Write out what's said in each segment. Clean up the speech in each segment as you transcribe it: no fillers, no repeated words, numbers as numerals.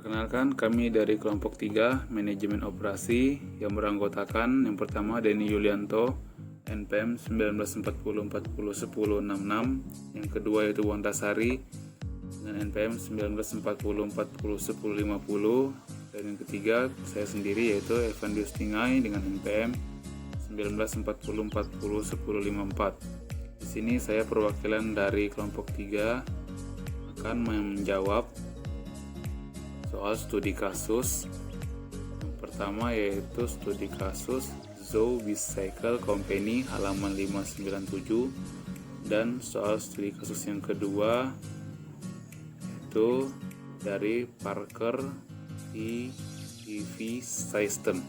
Perkenalkan, kami dari kelompok 3 Manajemen Operasi yang beranggotakan yang pertama Denny Yulianto, NPM 1940401066, yang kedua yaitu Wantasari dengan NPM 1940401050, dan yang ketiga saya sendiri yaitu Evandius Tingai dengan NPM 1940401054. Di sini saya perwakilan dari kelompok 3 akan menjawab soal studi kasus. Yang pertama yaitu studi kasus Zhou Bicycle Company halaman 597, dan soal studi kasus yang kedua itu dari Parker EV System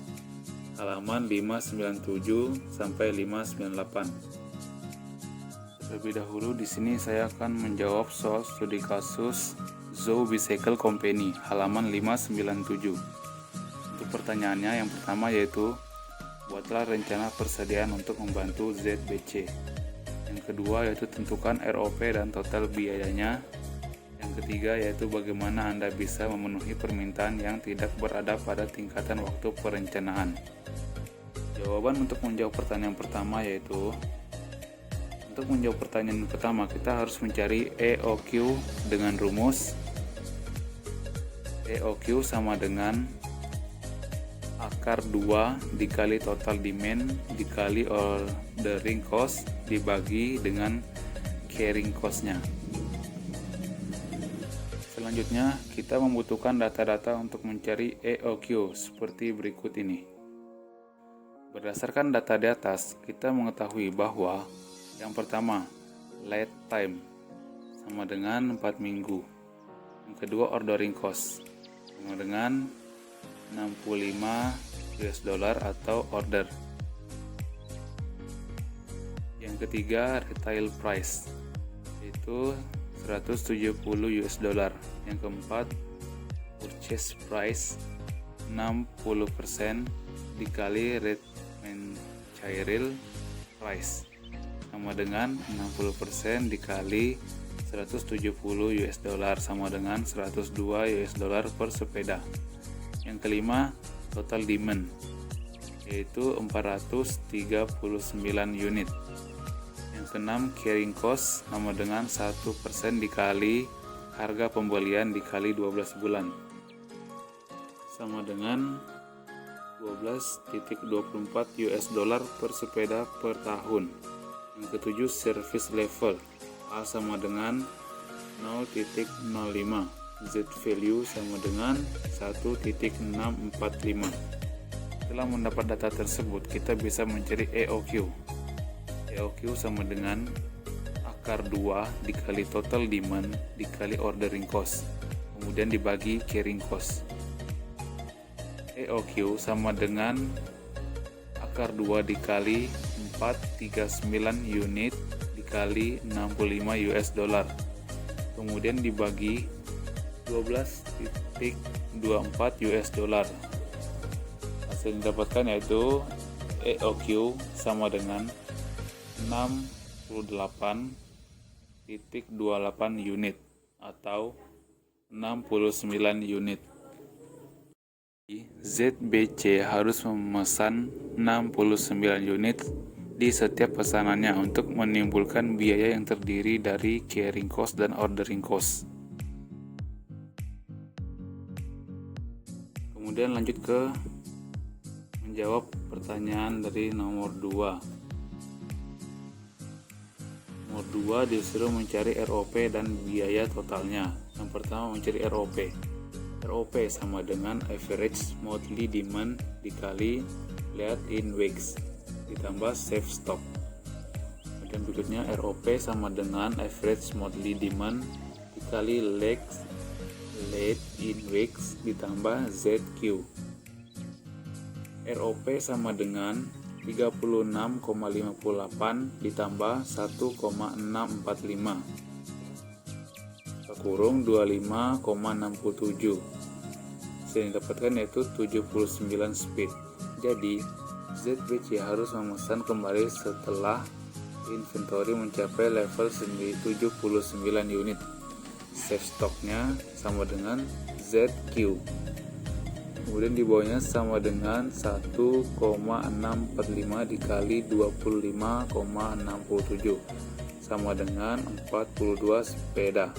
halaman 597 sampai 598. Terlebih dahulu di sini saya akan menjawab soal studi kasus Zhou Bicycle Company halaman 597. Untuk pertanyaannya yang pertama yaitu buatlah rencana persediaan untuk membantu ZBC. Yang kedua yaitu tentukan ROP dan total biayanya. Yang ketiga yaitu bagaimana Anda bisa memenuhi permintaan yang tidak berada pada tingkatan waktu perencanaan. Jawaban untuk menjawab pertanyaan pertama yaitu, untuk menjawab pertanyaan pertama kita harus mencari EOQ dengan rumus EOQ sama dengan akar 2 dikali total demand dikali ordering cost dibagi dengan carrying cost-nya. Selanjutnya kita membutuhkan data-data untuk mencari EOQ seperti berikut ini. Berdasarkan data di atas, kita mengetahui bahwa yang pertama, lead time sama dengan 4 minggu. Yang kedua, ordering cost sama dengan 65 US dollar atau order. Yang ketiga, retail price yaitu 170 US dollar. Yang keempat, purchase price 60% dikali rate material price sama dengan 60% dikali 170 US dollar sama dengan 102 US dollar per sepeda. Yang kelima, total demand yaitu 439 unit. Yang keenam, carrying cost sama dengan 1% dikali harga pembelian dikali 12 bulan sama dengan 12.24 US dollar per sepeda per tahun. Yang ketujuh, service level A sama dengan 0.05, Z value sama dengan 1.645. Setelah mendapat data tersebut, kita bisa mencari EOQ. EOQ sama dengan akar 2 dikali total demand dikali ordering cost, kemudian dibagi carrying cost. EOQ sama dengan akar 2 dikali 439 unit dikali 65 US dollar, kemudian dibagi 12.24 US dollar. Hasil yang didapatkan yaitu EOQ sama dengan 68.28 unit atau 69 unit. ZBC harus memesan 69 unit di setiap pesanannya untuk menimbulkan biaya yang terdiri dari carrying cost dan ordering cost. Kemudian lanjut ke menjawab pertanyaan dari nomor 2. Nomor 2 disuruh mencari ROP dan biaya totalnya. Yang pertama mencari ROP. ROP sama dengan average monthly demand dikali lead in weeks ditambah safe stock. Kemudian berikutnya ROP sama dengan average monthly demand dikali lead in weeks ditambah ZQ. ROP sama dengan 36,58 ditambah 1,645 kurung 25,67. Hasil yang didapatkan yaitu 79 speed. Jadi ZBC harus memesan kembali setelah inventory mencapai level 79 unit. Safe stocknya sama dengan ZQ. Kemudian di bawahnya sama dengan 1,645 dikali 25,67 sama dengan 42 sepeda.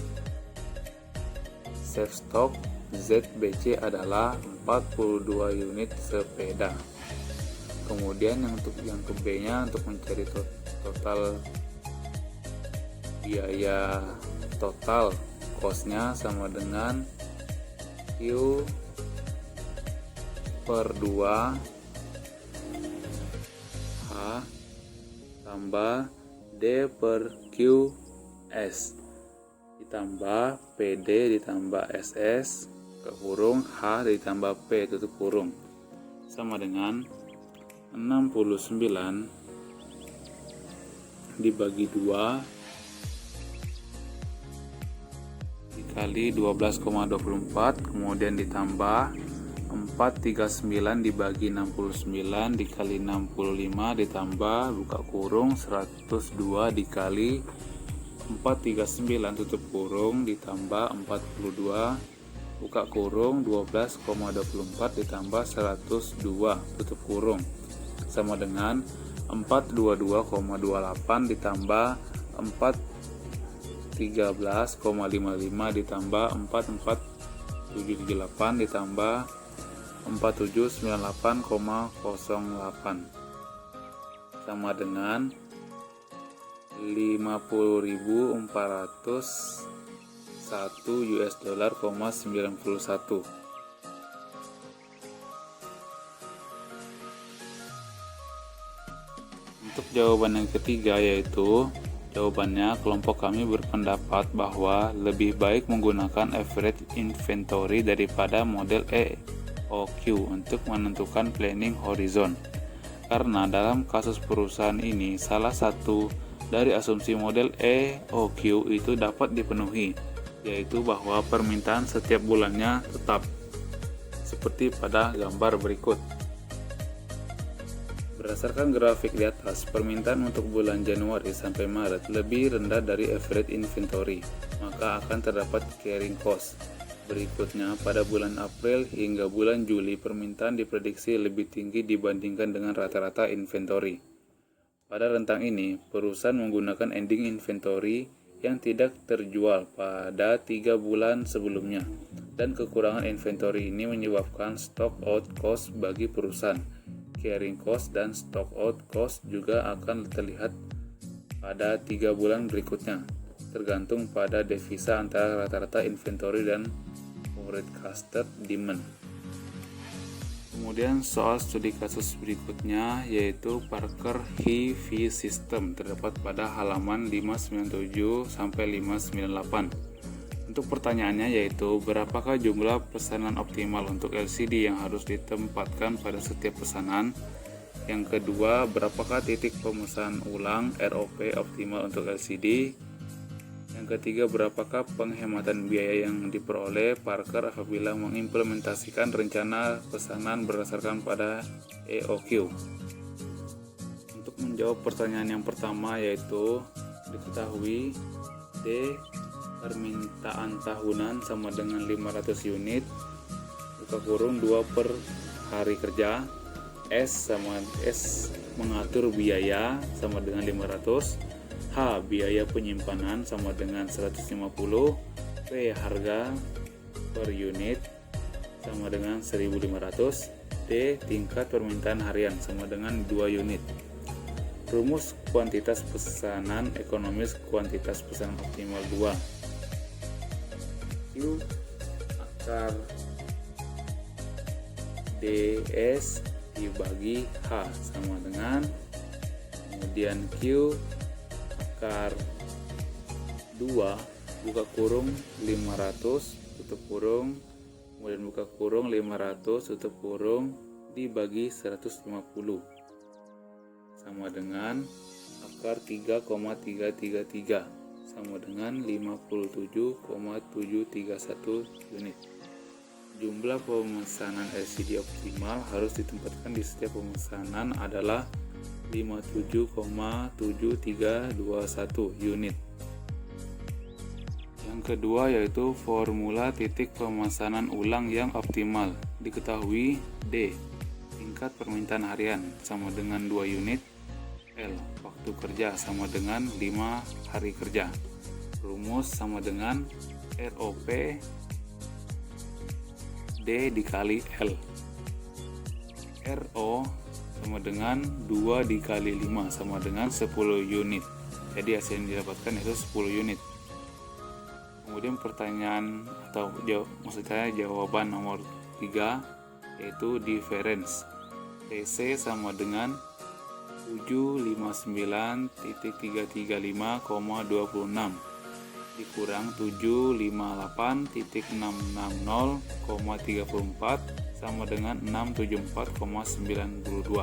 Safe stock ZBC adalah 42 unit sepeda. Kemudian untuk yang ke B-nya, untuk mencari total biaya total cost-nya sama dengan Q per 2 H tambah D per Q S ditambah PD ditambah SS ke kurung H ditambah P tutup kurung sama dengan 69 dibagi 2 dikali 12,24 kemudian ditambah 439 dibagi 69 dikali 65 ditambah buka kurung 102 dikali 439 tutup kurung ditambah 42 buka kurung 12,24 ditambah 102 tutup kurung sama dengan 422,28 ditambah 413,55 ditambah 4478 ditambah 4798,08 sama dengan 50.401 US dollar, 91. Untuk jawaban yang ketiga yaitu jawabannya kelompok kami berpendapat bahwa lebih baik menggunakan average inventory daripada model EOQ untuk menentukan planning horizon. Karena dalam kasus perusahaan ini salah satu dari asumsi model EOQ itu dapat dipenuhi, yaitu bahwa permintaan setiap bulannya tetap, seperti pada gambar berikut. Berdasarkan grafik di atas, permintaan untuk bulan Januari sampai Maret lebih rendah dari average inventory, maka akan terdapat carrying cost. Berikutnya, pada bulan April hingga bulan Juli, permintaan diprediksi lebih tinggi dibandingkan dengan rata-rata inventory. Pada rentang ini, perusahaan menggunakan ending inventory yang tidak terjual pada 3 bulan sebelumnya, dan kekurangan inventory ini menyebabkan stock out cost bagi perusahaan. Carrying cost dan stock out cost juga akan terlihat pada 3 bulan berikutnya, tergantung pada devisa antara rata-rata inventory dan forecasted demand. Kemudian soal studi kasus berikutnya yaitu Parker HV System, terdapat pada halaman 597 sampai 598. Untuk pertanyaannya yaitu berapakah jumlah pesanan optimal untuk LCD yang harus ditempatkan pada setiap pesanan. Yang kedua, berapakah titik pemesanan ulang ROP optimal untuk LCD. Yang ketiga, berapakah penghematan biaya yang diperoleh Parker apabila mengimplementasikan rencana pesanan berdasarkan pada EOQ. Untuk menjawab pertanyaan yang pertama yaitu diketahui D permintaan tahunan sama dengan 500 unit, buka kurung 2 per hari kerja, S mengatur biaya sama dengan 500, H biaya penyimpanan sama dengan 150, P harga per unit sama dengan 1500, D tingkat permintaan harian sama dengan 2 unit. Rumus kuantitas pesanan ekonomis kuantitas pesanan optimal 2. Q akar DS dibagi H sama dengan, kemudian Q akar 2 buka kurung 500 tutup kurung, kemudian buka kurung 500 tutup kurung dibagi 150 sama dengan akar 3,333 sama dengan 57,731 unit. Jumlah pemesanan LCD optimal harus ditempatkan di setiap pemesanan adalah 57,7321 unit. Yang Yang kedua yaitu formula titik pemesanan ulang yang optimal. Diketahui D. Tingkat permintaan harian sama dengan 2 unit. L. Waktu kerja sama dengan 5 hari kerja. Rumus sama dengan ROP D dikali L. RO sama dengan 2 dikali 5 sama dengan 10 unit. Jadi hasil yang didapatkan itu 10 unit. Kemudian pertanyaan atau maksudnya jawaban nomor 3 yaitu difference. TC sama dengan 759.335,26 dikurang 758.660,34 sama dengan 674,92.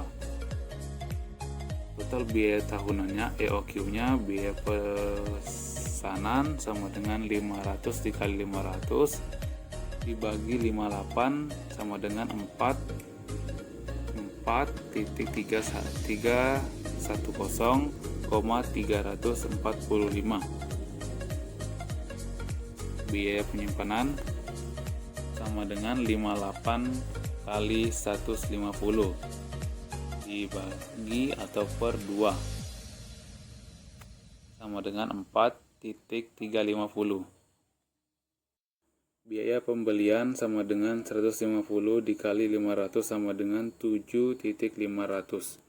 Total biaya tahunannya EOQ-nya biaya pesanan sama dengan 500 dikali 500 dibagi 58 sama dengan 4,310,345. Biaya penyimpanan sama dengan 58 kali 150 dibagi atau per 2 sama dengan 4,350. Biaya pembelian sama dengan 150 dikali 500 sama dengan 7,500.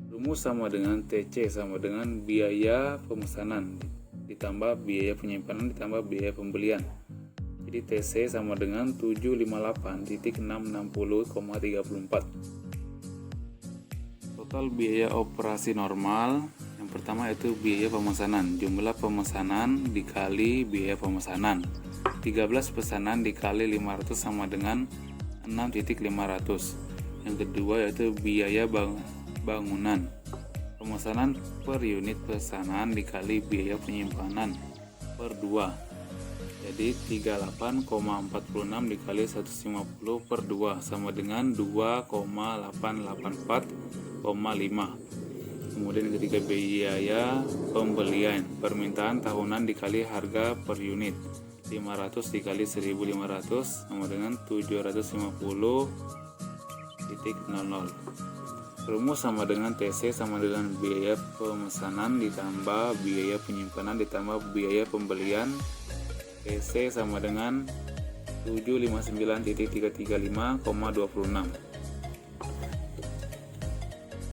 Rumus sama dengan TC sama dengan biaya pemesanan ditambah biaya penyimpanan ditambah biaya pembelian. Jadi TC sama dengan 758.660,34. Total biaya operasi normal yang pertama yaitu biaya pemesanan. Jumlah pemesanan dikali biaya pemesanan. 13 pesanan dikali 500 sama dengan 6,500. Yang kedua yaitu biaya bangunan. Pemesanan per unit pesanan dikali biaya penyimpanan per 2. Jadi 38,46 dikali 150 per 2 sama dengan 2,884,5. Kemudian ketiga biaya pembelian. Permintaan tahunan dikali harga per unit. 500 dikali 1.500 sama dengan 750,00. Rumus sama dengan TC sama dengan biaya pemesanan ditambah biaya penyimpanan ditambah biaya pembelian. TC sama dengan 759.335,26.